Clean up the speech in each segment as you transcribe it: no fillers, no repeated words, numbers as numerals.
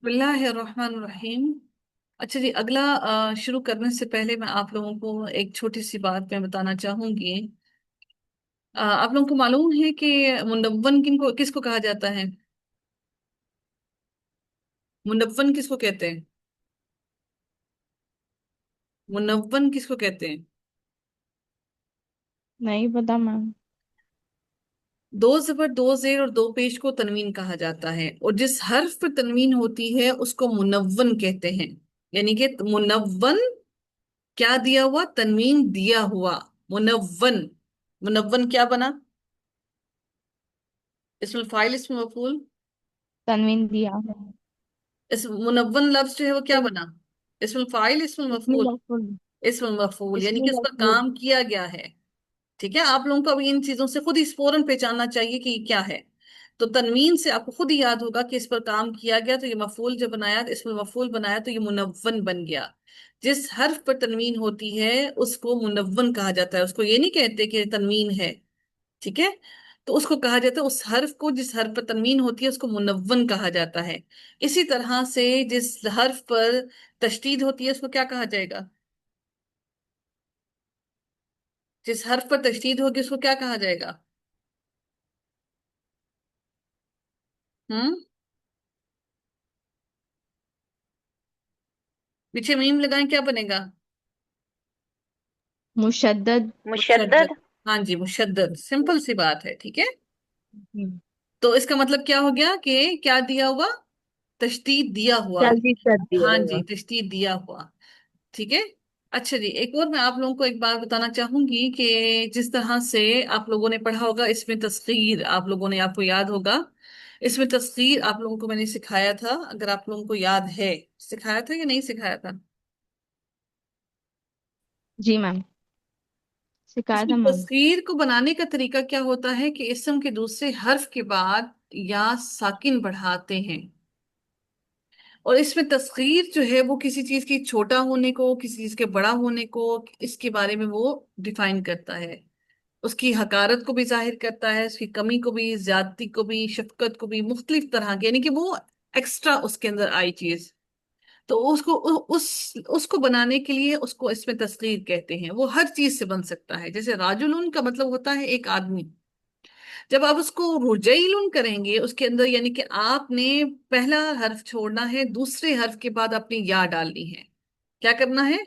बिस्मिल्लाहिर्रहमानिर्रहीम। अच्छा जी, अगला शुरू करने से पहले मैं आप लोगों को एक छोटी सी बात मैं बताना चाहूंगी। आप लोगों को मालूम है कि मुनव्वन किसको कहा जाता है? मुनव्वन किसको कहते हैं? मुनव्वन किसको कहते हैं? नहीं पता मैम। दो जबर दो जेर और दो पेश को तनवीन कहा जाता है, और जिस हर्फ पर तनवीन होती है उसको मुनव्वन कहते हैं। यानी कि मुनव्वन, क्या दिया हुआ? तनवीन दिया हुआ। मुनव्वन। मुनव्वन क्या बना? इसमें फाइल, इसमें मफूल। तनवीन दिया है। इस मुनव्वन लफ्ज जो है वो क्या तो बना? इसमें फाइल, इसमें इसमें मफूल। मफूल। इसमें मफूल यानी इसमें कि इस पर मफूल। काम किया गया है। ठीक है, आप लोगों को अभी इन चीजों से खुद ही फौरन पहचानना चाहिए कि ये क्या है। तो तनवीन से आपको खुद ही याद होगा कि इस पर काम किया गया, तो ये मफूल जब बनाया तो इसमें मफूल बनाया तो ये मुनव्वन बन गया। जिस हर्फ पर तनवीन होती है उसको मुनव्वन कहा जाता है, उसको ये नहीं कहते कि तनवीन है। ठीक है, तो उसको कहा जाता है, उस हर्फ को जिस हर्फ पर तनवीन होती है उसको मुनव्वन कहा जाता है। इसी तरह से जिस हर्फ पर तशदीद होती है उसको क्या कहा जाएगा? जिस हर्फ पर तशदीद होगी उसको क्या कहा जाएगा? हम्म। पीछे मीम लगाएं, क्या बनेगा? मुशद्दद। मुशद्दद। हाँ जी, मुशद्दद, सिंपल सी बात है। ठीक है, तो इसका मतलब क्या हो गया कि क्या दिया हुआ? तशदीद दिया हुआ। जल्दी कर दिया हाँ जी, होगा। तशदीद दिया हुआ। ठीक है। अच्छा जी, एक और मैं आप लोगों को एक बात बताना चाहूंगी कि जिस तरह से आप लोगों ने पढ़ा होगा, इसमें तस्गीर आप लोगों ने, आपको याद होगा, इसमें तस्गीर आप लोगों को मैंने सिखाया था, अगर आप लोगों को याद है। सिखाया था या नहीं सिखाया था? जी मैम, सिखाया इसमें था मैम। तस्गीर को बनाने का तरीका क्या होता है कि इसम के दूसरे हर्फ के बाद या साकिन बढ़ाते हैं। और इसमें तस्गीर जो है वो किसी चीज की छोटा होने को, किसी चीज के बड़ा होने को, इसके बारे में वो डिफाइन करता है। उसकी हकारत को भी जाहिर करता है, उसकी कमी को भी, ज्यादती को भी, शफकत को भी, मुख्तलिफ तरह के, यानी कि वो एक्स्ट्रा उसके अंदर आई चीज। तो उसको उसको बनाने के लिए उसको इसमें तस्गीर कहते हैं। वो हर चीज से बन सकता है। जैसे राजुलुन का मतलब होता है एक आदमी। जब आप उसको रुजैलुन करेंगे उसके अंदर, यानी कि आपने पहला हर्फ छोड़ना है, दूसरे हर्फ के बाद अपनी या डालनी है। क्या करना है?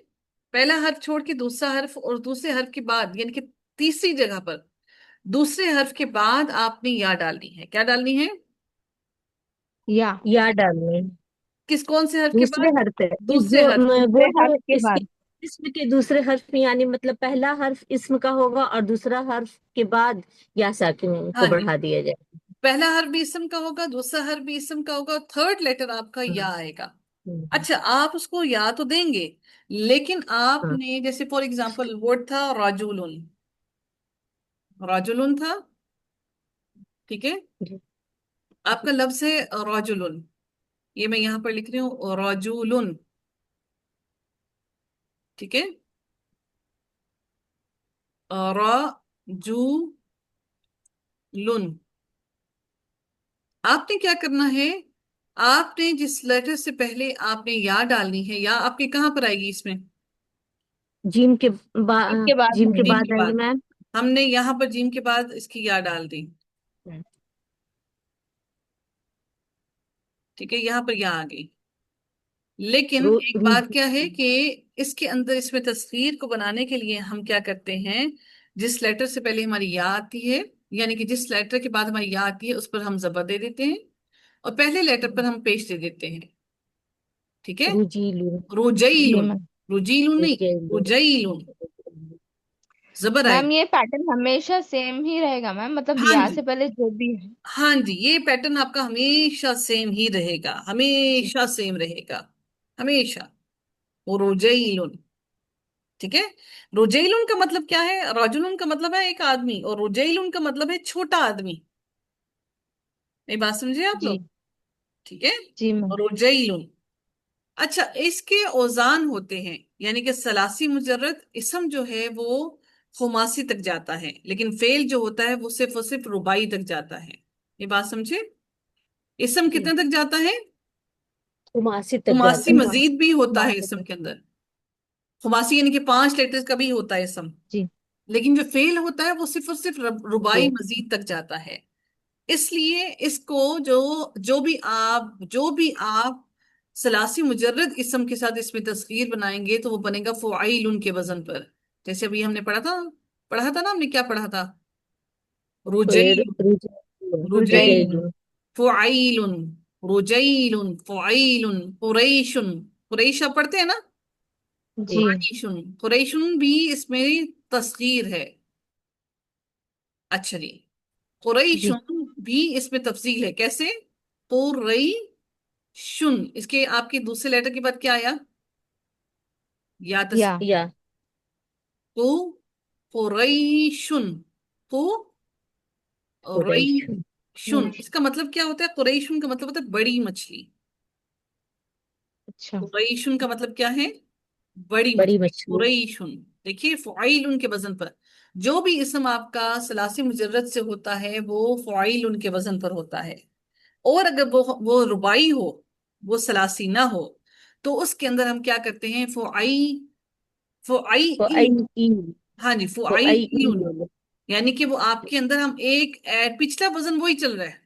पहला हर्फ छोड़ के दूसरा हर्फ, और दूसरे हर्फ के बाद यानी कि तीसरी जगह पर दूसरे हर्फ के बाद आपने या डालनी है। क्या डालनी है? या या डालने। किस, कौन से हर्फ के दूसरे बाद? हर्फ है कि दूसरे जो हर्फ। वो दूसरे जो हर्फ के इसके बाद। इसम के दूसरे हर्फ में, यानी मतलब पहला हर्फ इसम का होगा और दूसरा हर्फ के बाद या साकिन को हाँ जी, बढ़ा दिया जाए। पहला हर्फ भी इसम का होगा, दूसरा हर्फ भी इसम का होगा, थर्ड लेटर आपका या हाँ। आएगा। हम्म, अच्छा, आप उसको या तो देंगे, लेकिन हाँ। आपने जैसे फॉर एग्जांपल वर्ड था राजुलुन। राजुलुन था। ठीक है, जी। आपका लफ्ज है राजुलुन। ये मैं यहां पर लिख रही हूँ राजुलुन। ठीक है, राजुलुन। आपने क्या करना है? आपने जिस लेटर से पहले आपने या डालनी है, या आपके कहाँ पर आएगी इसमें? जिम के इसके बाद, बाद जिम के जीम होगी। के बाद आएगी बाद। मैम। हमने यहाँ पर जीम के बाद इसकी या डाल दी। हम्म। ठीक है, यहाँ पर या आ गई। लेकिन रू, एक रू, बात क्या है कि इसके अंदर, इसमें तस्वीर को बनाने के लिए हम क्या करते हैं? जिस लेटर से पहले हमारी या आती है, यानी कि जिस लेटर के बाद हमारी या आती है उस पर हम जबर दे देते हैं, और पहले लेटर पर हम पेश दे देते हैं। ठीक है, रुजीलू। जी रुजैलुन। मैम। रुजीलुन नहीं, रुजीलू। रुजैलुन। जबर मैम आएगा। ये पैटर्न हमेशा सेम ही रहेगा मैम, मतलब हाँ या जी, से पहले जो भी है। हाँ जी, ये पैटर्न आपका हमेशा सेम ही रहेगा, हमेशा सेम रहेगा, हमेशा। वो रुजैलुन। ठीक है, रुजैलुन का मतलब क्या है? रजुलुन का मतलब है एक आदमी, और रुजैलुन का मतलब है छोटा आदमी। मेरी बात समझे आप जी। लोग? ठीक है, जी मैम। रुजैलुन। अच्छा, इसके औजान होते हैं, यानी कि सलासी मुजर्रद इसम जो है वो खुमासी तक जाता है, लेकिन फेल जो होता है वो सिर्फ और सिर्फ रुबाई तक जाता है। ये बात समझे? इसम जी। कितने तक जाता है? خماسی تک خماسی جاتا ہے. مزید بھی ہوتا ہے خماسی اسم تک. کے اندر. خماسی یعنی کہ 5 لیٹرز کا بھی ہوتا ہے اسم. جی لیکن جو فعل ہوتا ہے وہ صرف اور صرف ربائی جی مزید تک جاتا ہے. اس لیے اس کو جو بھی آپ ثلاثی مجرد اسم کے ساتھ اس میں تصغیر بنائیں گے تو وہ بنے گا فعیل کے وزن پر. جیسے ابھی ہم نے پڑھا تھا نا، ہم نے کیا پڑھا تھا؟ پھر رجیل. رجیل. رجعی. رجعیل. فعیل. رجیل. فعیل. قریش. قریش آپ پڑھتے ہیں نا؟ جی جی قریش. قریش بھی اس میں تصغیر ہے. اچھا جی. قریش جی بھی اس میں تفصیل ہے. کیسے؟ قریشن. اس کے آپ کے دوسرے لیٹر کے بعد کیا آیا؟ یا یا. یا تو قریشن. تو قریش. ریشن. اس کا مطلب کیا ہوتا ہے؟ قریشن کا مطلب ہوتا ہے بڑی مچھلی. اچھا. قریشن کا مطلب کیا ہے؟ بڑی بڑی مچھلی. مچھلی. قریشن. دیکھیے فعیل کے وزن پر جو بھی اسم آپ کا ثلاثی مجرد سے ہوتا ہے وہ فعیل کے وزن پر ہوتا ہے. اور اگر وہ ربائی ہو، وہ ثلاثی نہ ہو، تو اس کے اندر ہم کیا کرتے ہیں؟ فعیل. فعیل. ہاں جی فعیل. فعیل. یعنی کہ وہ آپ کے اندر ہم ایک پچھلا وزن وہی چل رہا ہے،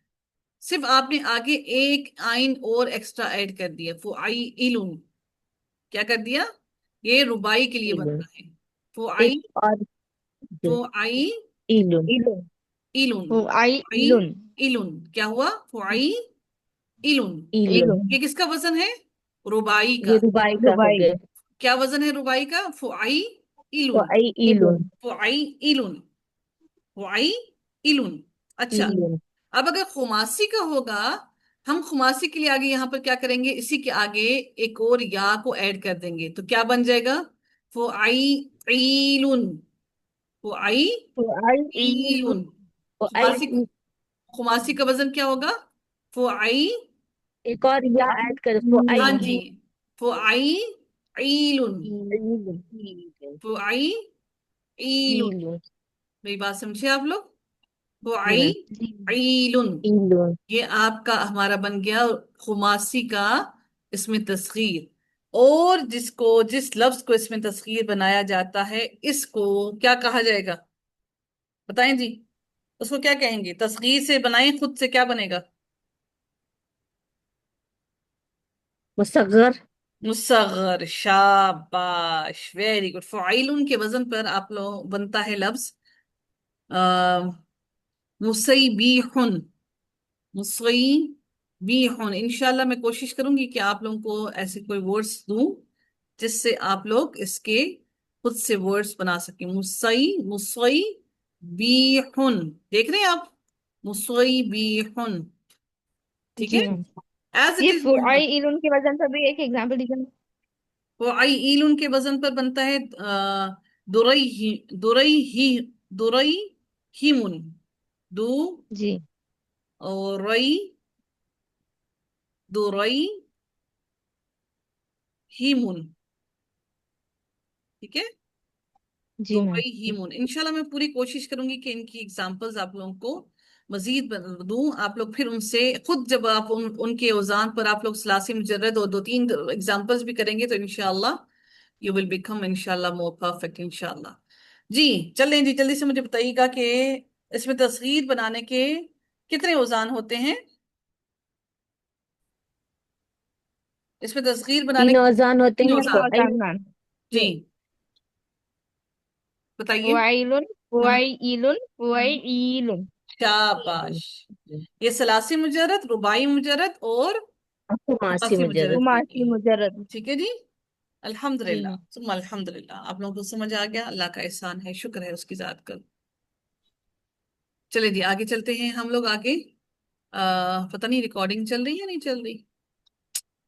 صرف آپ نے آگے ایک آئن اور ایکسٹرا ایڈ کر دیا. فعیل. کیا کر دیا؟ یہ ربائی کے لیے بنتا ہے. ایک فعیل. اور جو فعیل. ایلن. فعیل. کیا ہوا؟ فعیل. ایلن. یہ کس کا وزن ہے؟ ربائی کا. یہ ربائی کا ہو دبئی. گیا. کیا وزن ہے ربائی کا؟ فعیل. فعیل. فعیل. فعیل. اچھا. ایلن. اب اگر خماسی کا ہوگا، ہم خماسی کے لیے آگے یہاں پر کیا کریں گے؟ اسی کے آگے ایک اور یا کو ایڈ کر دیں گے تو کیا بن جائے گا؟ فعیل. فعیل. فعیل. خماسی فعیل. خماسی کا وزن کیا ہوگا؟ فعیل. ایک اور یا ایڈ کر ہاں فعیل. جی فعیل. ایلن. فعیل. ایلن. میری بات سمجھے آپ لوگ؟ جی میم. فعیل. ایلن. یہ آپ کا ہمارا بن گیا خماسی کا اس میں تصغیر. اور جس لفظ کو اس میں تصغیر بنایا جاتا ہے اس کو کیا کہا جائے گا؟ بتائیں جی. اس کو کیا کہیں گے؟ تصغیر سے بنائیں خود سے کیا بنے گا؟ مصغر. مصغر. شاباش، ویری گڈ. فعیل کے وزن پر آپ لوگ بنتا ہے لفظ مصیبیحن. مصیبیحن. انشاءاللہ میں کوشش کروں گی کہ آپ لوگوں کو ایسے کوئی ورڈز دوں جس سے آپ لوگ اس کے خود سے ورڈز بنا سکیں. مصیبیحن. دیکھ رہے ہیں آپ؟ مصیبیحن. ٹھیک ہے. جی میم. ایز اٹ یہ از بولنا. فعیل کے وزن پر بھی ایک ایگزامپل دیجیے. فعیل کے وزن پر بنتا ہے درئی ہیمن. دو جی رئی درئی ہیمن. ٹھیک ہے. جی میم. دبئی ہیمون. انشاءاللہ میں پوری کوشش کروں گی کہ ان کی ایگزامپلز آپ لوگوں کو مزید دوں. آپ لوگ پھر ان سے خود جب آپ ان کے اوزان پر آپ لوگ ثلاثی مجرد اور 2-3 ایگزامپلز بھی کریں گے تو انشاءاللہ یو ول بیکم انشاءاللہ مور پرفیکٹ انشاءاللہ. جی چلیں جی، جلدی سے مجھے بتائیے گا کہ اس میں تصغیر بنانے کے کتنے اوزان ہوتے ہیں؟ اس میں تصغیر بنانے تین کے اوزان ہوتے تین ہیں. تین اوزان. اوزان میم. جی بتائیے. فعیل. ہاں فعیل. فعیل. شاباش. یہ ثلاثی مجرد، رباعی مجرد اور خماسی خماسی مجرد. مجرد کے خماسی لیے. مجرد. ٹھیک ہے جی. جی الحمدللہ میم. ثم الحمدللہ. آپ لوگوں کو سمجھ آ گیا، اللہ کا احسان ہے، شکر ہے اس کی ذات کا. چلے جی آگے چلتے ہیں ہم لوگ آگے. پتہ نہیں ریکارڈنگ چل رہی ہے نہیں چل رہی؟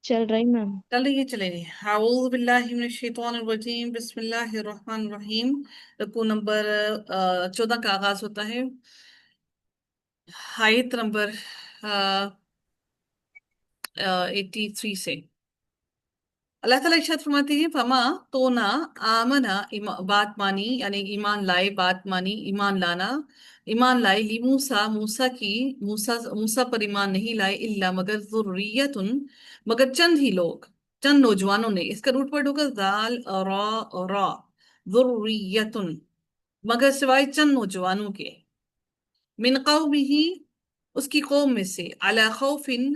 چل رہی میم. چل رہی ہے. چلے جی. اعوذ باللہ من الشیطان الرجیم. بسم اللہ الرحمن الرحیم. رکوع نمبر 14 کا آغاز ہوتا ہے آیت نمبر 83 سے. اللہ ताला इरशाद फरमाते हैं फमा तो ना आमना बात मानी यानी ईमान लाए, बात मानी ईमान लाना, ईमान लाए ली मूसा मूसा की, मूसा मूसा पर ईमान नहीं लाए इल्ला मगर जुर्रियतुन, मगर चंद ही लोग, चंद नौजवानों ने। इसका रूट वर्ड होगा जाल रा रा, जुर्रियतुन, मगर सिवाय चंद नौजवानों के, मिन कौमिही उसकी कौम में से, अला खौफिन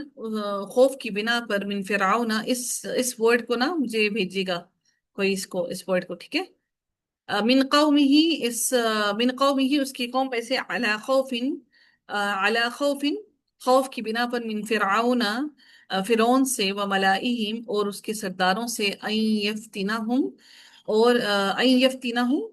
खौफ की बिना पर, मिन फिरौना, इस वर्ड को ना मुझे भेजिएगा कोई, इसको इस वर्ड को, ठीक है। मिन कौमिही मिन कौमिही उसकी कौम में से, अला खौफिन अला खौफिन खौफ की बिना पर, मिन फिरौना फिरौन से, व मलाइहिम और उसके सरदारों से, अन यफ्तिनहुम और अन यफ्तिनहुम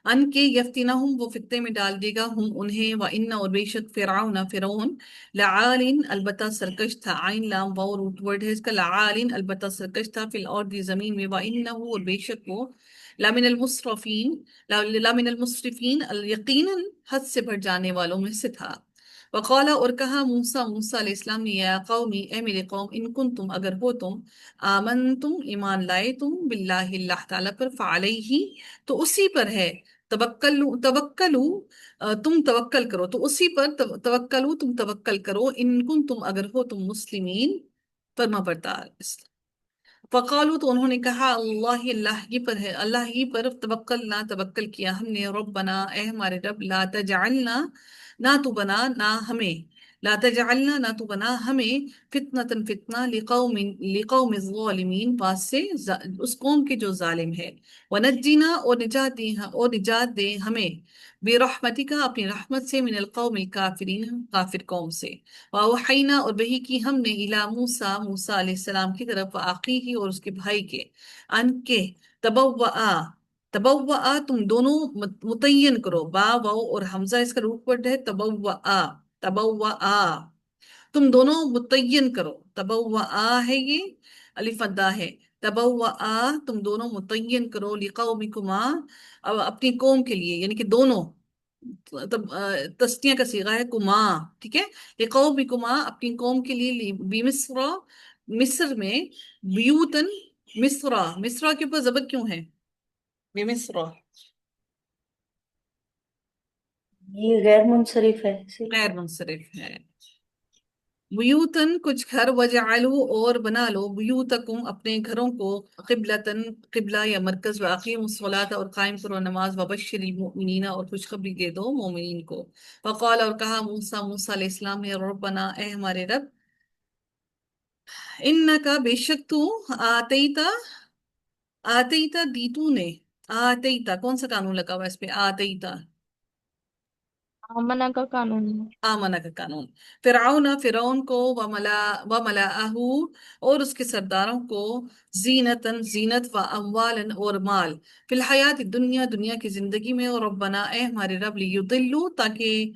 अन के यफ्तिनहुम वो फित्ने में डाल देगा, हम उन्हें, व इन्ना और बेशक फिरौन फिरौन, लआलिन अलबत्ता सरकश था, आइन लाम वाव रूट वर्ड है इसका, लआलिन अलबत्ता सरकश था, फिल अर्द जमीन में, व इन्नहु और बेशक वो, लामिनल मुस्रफीन लामिनल मुस्रिफीन यकीनन हद से बढ़ जाने वालों में से था। वक़ाला और कहा मूसा मूसा अलैहिस्सलाम ने, या कौमी ए मेरे कौम, इन कुंतुम अगर हो तुम, आमन तुम ईमान लाए तुम, बिल्लाहि अल्लाह ताला पर, फ़अलैहि तो उसी पर है, तवक्कलु तवक्कलु तुम तवक्कल करो, तो उसी पर तवक्कलु तुम तवक्कल करो, इन कुन तुम अगर हो तुम मुस्लिमीन फर्मा बरदार। फ़कालू तो उन्होंने कहा, अल्लाह अल्लाह ही पर है, अल्लाह ही पर तवक्कल ना तवक्कल किया हमने, रब्बना ए हमारे रब, ला तजअलना ना तू बना ना हमें, ला तजअलना ना तू बना हमें, फितनतन फितना, लिकौमिन ज़ालिमीन वास्ते उस कौम के जो जालिम है, वनज्जिना और निजात दे हमें, बिरहमतिका अपनी रहमत से, मिनल कौमिल काफिरीन काफिर कौम से। वावहैना और वही की हमने, इला मूसा मूसा अलैहिस्सलाम की तरफ, आखी ही और उसके भाई के, अन के, तबव्वआ तबव्वआ तुम दोनों मुतय्यन करो, बा वाव और हमजा इसका रूट वर्ड है, तबव्वआ तबव्वआ तुम दोनों मुतय्यन करो, तबव्वआ है ये, अलिफ अद्दा है, तबव्वआ तुम दोनों मुतय्यन करो, लिकौमिकुमा अब अपनी कौम के लिए, यानी कि दोनों, तब तस्निया का सीगा है कुमा, ठीक है। लिकौमिकुमा अपनी कौम के लिए, बिमिस्र मिस्र में, ब्यूतन मिस्रा, मिस्रा के ऊपर जबर क्यों है, बिमिस्र, ये गैर मुंसरिफ है इसीलिए। गैर मुंसरिफ है। बुयूतन कुछ घर, वजअलू और बना लो, बुयूतकुम अपने घरों को, क़िबलतन क़िबला या मरकज, व अक़ीमुस्सलात और कायम करो नमाज, व बश्शिरिल मुमिनीना और खुशखबरी दे दो मोमिनीन को। फ़क़ाल और कहा मूसा मूसा अलैहिस्सलाम ने, रब्बना ए हमारे रब, इन्नका बेशक तू, आतईता आतईता दी तूने, आतईता कौन सा कानून लगा हुआ है इस पे, आतईता आमना का कानून है। आमना का कानून, फिरौन फिरौन को, व मलाअहू और उसके सरदारों को, जीनतन जीनत, व अमवालन और माल, फिल हयात दुनिया दुनिया की जिंदगी में, और रब्बना ए हमारे रब, लियुदिल्लु ताकि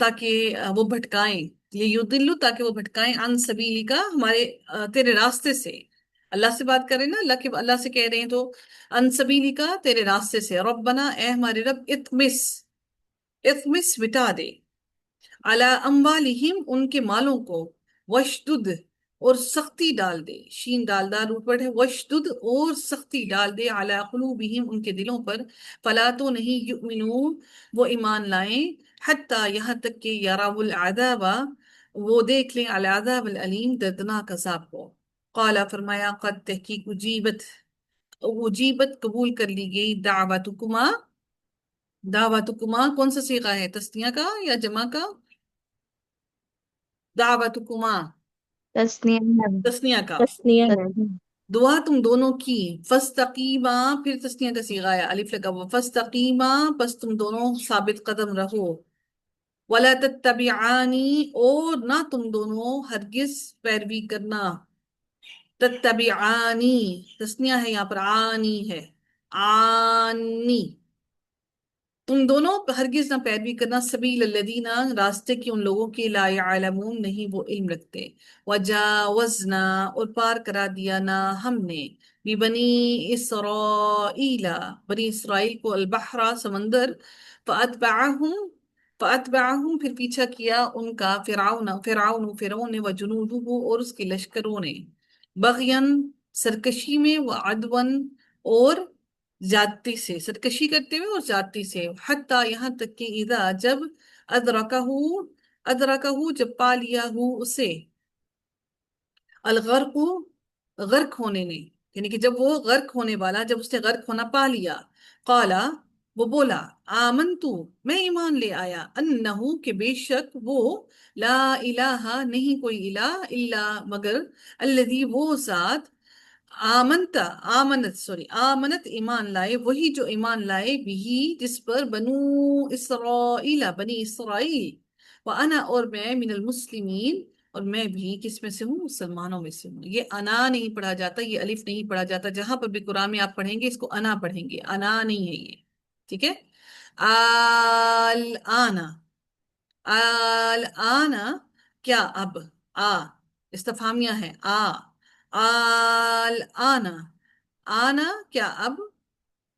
ताकि वो भटकाएं, लियुदिल्लु ताकि वो भटकाएं, अन सबीली का हमारे तेरे रास्ते से। अल्लाह से बात करें ना, अल्लाह से कह रहे हैं तो, अन सबीली का तेरे रास्ते से, रब्बना ए हमारे रब, इत्मिस इत्मिस मिटा दे, अला अम्वालिहिम उनके मालों को, वशदुद और सख्ती डाल दे, शीन डालदार ऊपर है, वशदुद और सख्ती डाल दे, अला कुलूबिहिम उनके दिलों पर, फला तो नहीं युमिनू वो ईमान लाएं, हत्ता यहाँ तक कि यरावुल अदाबा वो देख लें, अल अजाब अल अलीम दर्दनाक अजाब को। काला फरमाया, कद तहकीक उजीबत उजीबत कबूल कर ली गई, दावतुकुमा दावतुकुमा कौन सा सीगा है, तस्निया का या जमा का, दावतुकुमा तस्नीया है। तस्निया का, तस्निया है। तस्नीया। दुआ तुम दोनों की, फस्तकीमा फिर तस्निया का सीगा है, अलिफ लगा हुआ, फस्तकीमा बस तुम दोनों साबित कदम रहो, वला तत्तबिआनी और ना तुम दोनों हरगिज पैरवी करना, तत्तबिआनी तस्निया है यहाँ पर, आनी है, आनी तुम दोनों हरगिज ना पैरवी करना, सबील लदीना रास्ते की उन लोगों की, ला यालमून नहीं वो इल्म रखते, वजावजना और पार करा दिया ना हमने, बिबनी इसराइला बनी इसराइल को, अलबहरा समंदर, फ़अतबअहुम फ़अतबअहुम फिर पीछा किया उनका, फिरौन फिरौन फिरौन ने, व जुनूदुहु और उसके लश्करों ने, बग़यन سرکشی میں، وعدون اور زیادتی سے، سرکشی کرتے ہوئے اور زیادتی سے، حتیٰ یہاں تک کہ اذا جب ادرکہ ادرکہ جب پا لیا ہو اسے، الغرق غرق ہونے نے، یعنی کہ جب وہ غرق ہونے والا، جب اس نے غرق ہونا پا لیا، قالا وہ بولا، آمنتو میں ایمان لے آیا، انہو کہ بے شک وہ، لا الہ نہیں کوئی الہ، الا مگر، الذی وہ ذات، آمنتا آمنت ایمان لائے، وہی جو ایمان لائے، بھی جس پر، بنو اسرائیل بنی اسرائیل، وانا اور میں، من المسلمین اور میں بھی کس میں سے ہوں، مسلمانوں میں سے ہوں۔ یہ انا نہیں پڑھا جاتا، یہ الف نہیں پڑھا جاتا، جہاں پر بھی قرآن میں آپ پڑھیں گے اس کو انا پڑھیں گے، انا نہیں ہے یہ، ٹھیک ہے۔ آنا، آنا کیا اب، آ استفہامیہ ہے، آنا، آنا کیا اب،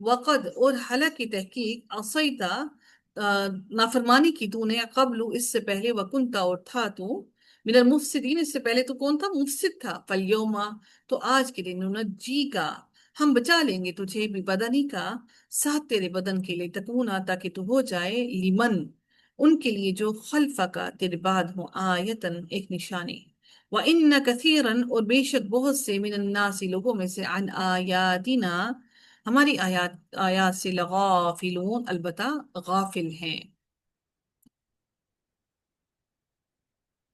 وقد اور حالانکہ کی تحقیق، عصیتا نافرمانی کی تو نے، قبل اس سے پہلے، وکنتا اور تھا تو، من المفسدین اس سے پہلے تو کون تھا، مفسد تھا، فالیوما تو آج کے دن، ننجی کا ہم بچا لیں گے تجھے، بھی بدنی کا ساتھ تیرے بدن کے لیے، تکونا تاکہ تو ہو جائے، لمن ان کے لیے جو خلفہ کا تیرے بعد ہو، آیتن ایک نشانی، وَإِنَّ كَثِيرًا اور بے شک بہت سے، من الناس لوگوں میں سے، عن آیاتنا ہماری آیات سے، لغافلون البتہ غافل ہیں۔